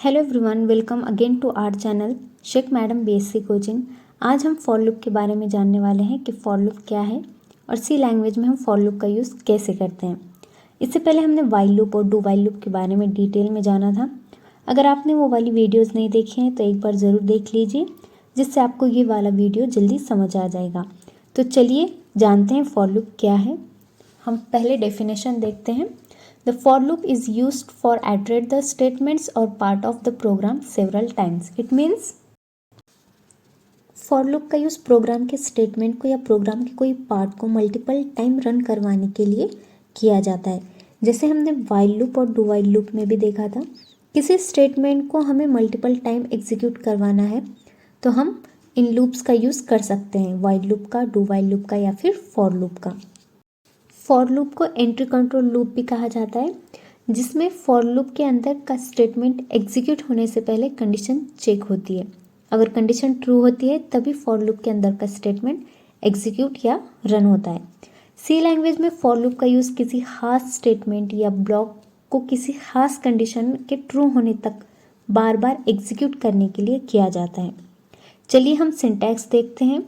Hello everyone, welcome again to our channel Shaikh madam BSc coaching. आज हम for loop के बारे में जानने वाले हैं कि फॉर लूप क्या है और सी लैंग्वेज में हम फॉर लूप का यूज़ कैसे करते हैं। इससे पहले हमने वाइल लूप और डू वाइल लूप के बारे में डिटेल में जाना था। अगर आपने वो वाली वीडियोज़ नहीं देखी हैं तो एक बार ज़रूर देख लीजिए, जिससे आपको ये वाला वीडियो जल्दी समझ आ जाएगा। तो चलिए जानते हैं फॉर लूप क्या है। हम पहले डेफिनेशन देखते हैं। The for loop is used for iterate the statements or part of the program several times. It means for loop का यूज़ प्रोग्राम के स्टेटमेंट को या प्रोग्राम के कोई पार्ट को मल्टीपल टाइम रन करवाने के लिए किया जाता है। जैसे हमने वाइल लूप और डू वाइल लूप में भी देखा था, किसी स्टेटमेंट को हमें मल्टीपल टाइम एग्जीक्यूट करवाना है तो हम इन लूप्स का यूज़ कर सकते हैं, वाइल लूप का, डू वाइल लूप का या फिर फॉर लूप का। फॉर लूप को एंट्री कंट्रोल लूप भी कहा जाता है, जिसमें फॉर लूप के अंदर का स्टेटमेंट एग्जीक्यूट होने से पहले कंडीशन चेक होती है। अगर कंडीशन ट्रू होती है तभी फॉर लूप के अंदर का स्टेटमेंट एग्जीक्यूट या रन होता है। सी लैंग्वेज में फॉर लूप का यूज़ किसी खास स्टेटमेंट या ब्लॉक को किसी खास कंडीशन के ट्रू होने तक बार बार एग्जीक्यूट करने के लिए किया जाता है। चलिए हम सिंटैक्स देखते हैं।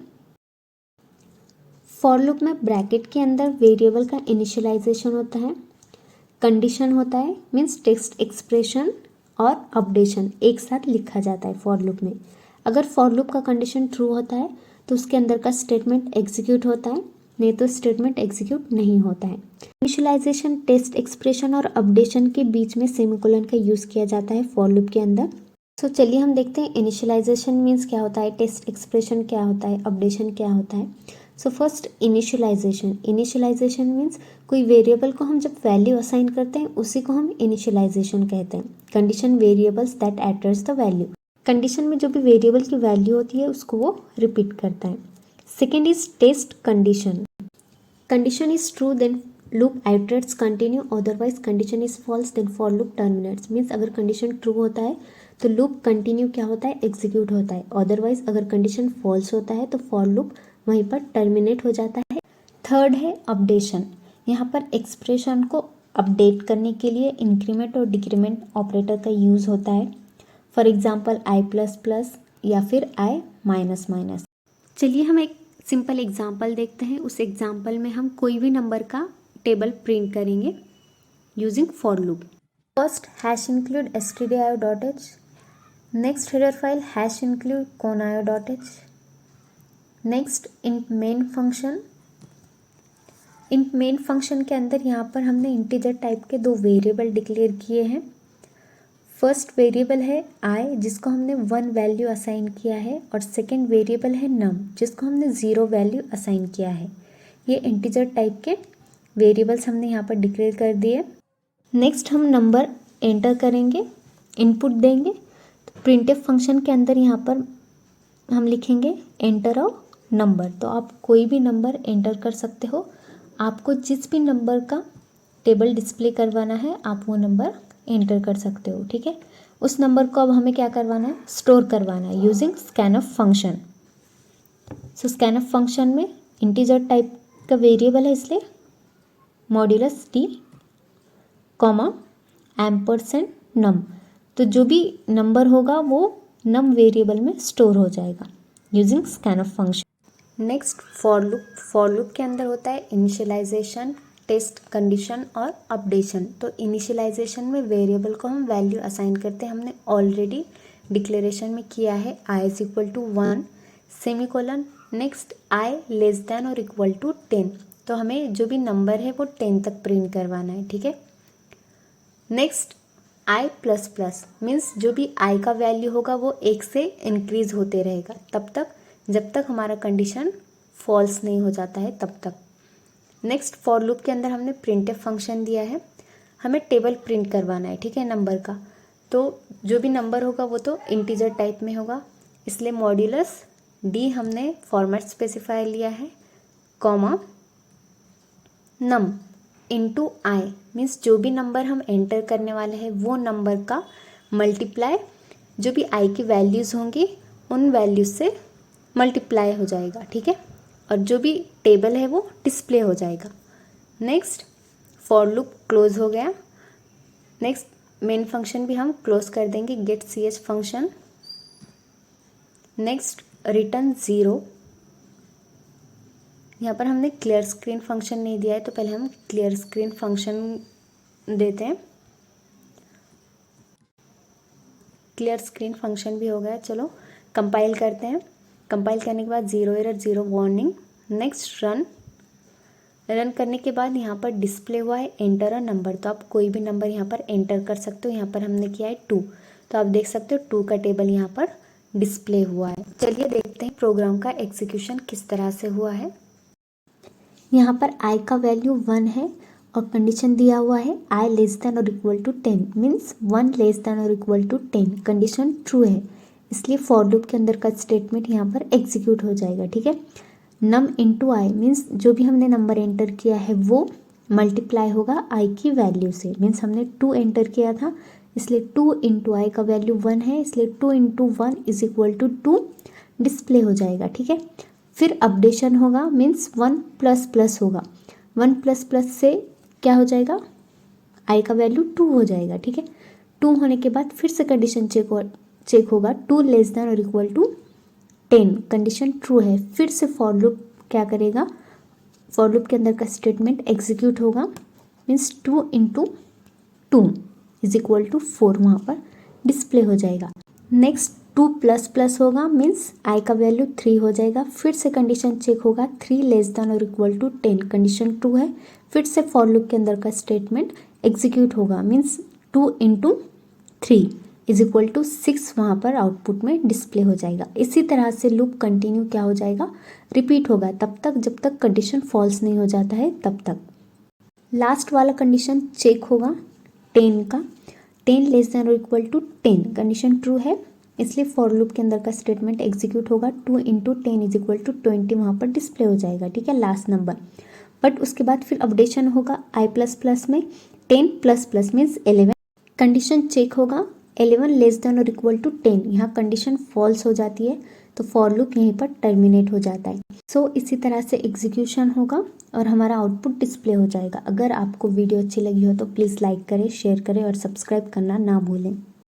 फॉर लूप में ब्रैकेट के अंदर वेरिएबल का इनिशियलाइजेशन होता है, कंडीशन होता है, मीन्स टेक्स्ट एक्सप्रेशन और अपडेशन एक साथ लिखा जाता है फॉर लूप में। अगर फॉर लूप का कंडीशन ट्रू होता है तो उसके अंदर का स्टेटमेंट एग्जीक्यूट होता है, नहीं तो स्टेटमेंट एग्जीक्यूट नहीं होता है। इनिशियलाइजेशन, टेक्स्ट एक्सप्रेशन और अपडेशन के बीच में सेमीकोलन का यूज़ किया जाता है फॉर लूप के अंदर। तो चलिए हम देखते हैं इनिशियलाइजेशन मीन्स क्या होता है, टेक्स्ट एक्सप्रेशन क्या होता है, अपडेशन क्या होता है। सो फर्स्ट इनिशियलाइजेशन मीन्स कोई वेरिएबल को हम जब वैल्यू असाइन करते हैं उसी को हम इनिशियलाइजेशन कहते हैं। Condition variables that alters the value, condition में जो भी वेरिएबल की वैल्यू होती है उसको वो रिपीट करता है। Second is test condition, condition is true then loop iterates continue, otherwise condition is false then for loop terminates. Means अगर कंडीशन ट्रू होता है तो लूप कंटिन्यू क्या होता है, एग्जीक्यूट होता है। अदरवाइज अगर कंडीशन फॉल्स होता है तो फॉर लूप वहीं पर टर्मिनेट हो जाता है। थर्ड है अपडेशन, यहाँ पर एक्सप्रेशन को अपडेट करने के लिए इंक्रीमेंट और डिक्रीमेंट ऑपरेटर का यूज़ होता है। फॉर एग्जांपल i++ या फिर i-। चलिए हम एक सिंपल एग्जांपल देखते हैं। उस एग्जांपल में हम कोई भी नंबर का टेबल प्रिंट करेंगे using for loop. First #include stdio.h, next header file #include conio.h, next int main function. Int main function के अंदर यहाँ पर हमने इंटीजर टाइप के दो वेरिएबल डिक्लेयर किए हैं। फर्स्ट वेरिएबल है i जिसको हमने 1 वैल्यू असाइन किया है, और सेकंड वेरिएबल है num जिसको हमने 0 वैल्यू असाइन किया है। ये इंटीजर टाइप के वेरिएबल्स हमने यहाँ पर डिक्लेयर कर दिए। नेक्स्ट हम नंबर एंटर करेंगे, इनपुट देंगे। तो प्रिंटफ फंक्शन के अंदर यहाँ पर हम लिखेंगे एंटर अ नंबर। तो आप कोई भी नंबर एंटर कर सकते हो। आपको जिस भी नंबर का टेबल डिस्प्ले करवाना है आप वो नंबर एंटर कर सकते हो, ठीक है। उस नंबर को अब हमें क्या करवाना है, स्टोर करवाना है यूजिंग स्कैनफ फंक्शन। सो स्कैनफ फंक्शन में इंटीजर टाइप का वेरिएबल है इसलिए (d, %num। तो जो भी नंबर होगा वो num वेरिएबल में स्टोर हो जाएगा using scanf function. Next for loop के अंदर होता है इनिशियलाइजेशन, टेस्ट कंडीशन और अपडेशन। तो इनिशियलाइजेशन में वेरिएबल को हम वैल्यू असाइन करते हैं, हमने ऑलरेडी डिक्लेरेशन में किया है i=1 सेमीकोलन, नेक्स्ट i<10 तो हमें जो भी नंबर है वो 10 तक प्रिंट करवाना है, ठीक है। नेक्स्ट i++ मीन्स जो भी i का वैल्यू होगा वो 1 से इंक्रीज होते रहेगा तब तक जब तक हमारा कंडीशन फॉल्स नहीं हो जाता है तब तक। नेक्स्ट फॉर लूप के अंदर हमने प्रिंटफ फंक्शन दिया है, हमें टेबल प्रिंट करवाना है, ठीक है, नंबर का। तो जो भी नंबर होगा वो तो इंटीजर टाइप में होगा, इसलिए (d हमने फॉर्मेट स्पेसिफाई लिया है, num इंटू i मीन्स जो भी नंबर हम एंटर करने वाले हैं वो नंबर का मल्टीप्लाई जो भी i की वैल्यूज़ होंगी उन वैल्यूज से मल्टीप्लाई हो जाएगा, ठीक है, और जो भी टेबल है वो डिस्प्ले हो जाएगा। नेक्स्ट फॉर लूप क्लोज हो गया। नेक्स्ट मेन फंक्शन भी हम क्लोज कर देंगे, get C H function. Next return 0, यहाँ पर हमने क्लियर स्क्रीन फंक्शन नहीं दिया है तो पहले हम क्लियर स्क्रीन फंक्शन देते हैं। क्लियर स्क्रीन फंक्शन भी हो गया। चलो कंपाइल करते हैं। कंपाइल करने के बाद 0 एरर 0 वार्निंग। नेक्स्ट रन करने के बाद यहाँ पर डिस्प्ले हुआ है एंटर अ नंबर, तो आप कोई भी नंबर यहाँ पर एंटर कर सकते हो। यहाँ पर हमने किया है 2, तो आप देख सकते हो 2 का टेबल यहाँ पर डिस्प्ले हुआ है। चलिए देखते हैं प्रोग्राम का एग्जीक्यूशन किस तरह से हुआ है। यहाँ पर i का वैल्यू 1 है और कंडीशन दिया हुआ है i लेस देन और equal to 10, means 1 less than और इक्वल टू 10। कंडीशन ट्रू है, इसलिए फॉर लूप के अंदर का स्टेटमेंट यहाँ पर एग्जीक्यूट हो जाएगा। ठीक है, नम इंटू आई मीन्स जो भी हमने नंबर एंटर किया है वो मल्टीप्लाई होगा i की वैल्यू से। मीन्स हमने 2 एंटर किया था, इसलिए 2 इंटू आई का वैल्यू 1 है, इसलिए 2 into 1 is equal to 2 display हो जाएगा। ठीक है, फिर अपडेशन होगा, मीन्स 1 प्लस प्लस होगा। 1 प्लस प्लस से क्या हो जाएगा, i का वैल्यू 2 हो जाएगा। ठीक है, 2 होने के बाद फिर से कंडीशन चेक होगा 2 लेस देन और इक्वल टू 10। कंडीशन ट्रू है, फिर से फॉर लूप क्या करेगा, फॉर लूप के अंदर का स्टेटमेंट एग्जीक्यूट होगा, means 2 into 2 is equal to 4 वहाँ पर डिस्प्ले हो जाएगा। नेक्स्ट 2 प्लस प्लस होगा, मीन्स i का वैल्यू 3 हो जाएगा। फिर से कंडीशन चेक होगा 3 लेस देन और इक्वल टू 10। कंडीशन ट्रू है, फिर से फॉर लूप के अंदर का स्टेटमेंट एग्जीक्यूट होगा, means 2 into 3 is equal to 6 वहाँ पर आउटपुट में डिस्प्ले हो जाएगा। इसी तरह से लूप कंटिन्यू क्या हो जाएगा, रिपीट होगा तब तक जब तक कंडीशन फॉल्स नहीं हो जाता है तब तक। लास्ट वाला कंडीशन चेक होगा 10 का, 10 लेस देन और इक्वल टू 10। कंडीशन ट्रू है, इसलिए फॉर लूप के अंदर का स्टेटमेंट एग्जीक्यूट होगा, 2 इंटू 10 इज इक्वल टू 20 वहाँ पर डिस्प्ले हो जाएगा। ठीक है, लास्ट नंबर। बट उसके बाद फिर अपडेशन होगा i प्लस प्लस में 10 plus plus means 11। Condition check होगा 11 लेस देन और इक्वल टू 10। यहाँ कंडीशन फॉल्स हो जाती है तो फॉर लूप यहीं पर टर्मिनेट हो जाता है। सो इसी तरह से एग्जीक्यूशन होगा और हमारा आउटपुट डिस्प्ले हो जाएगा। अगर आपको वीडियो अच्छी लगी हो तो प्लीज़ लाइक करें, शेयर करें और सब्सक्राइब करना ना भूलें।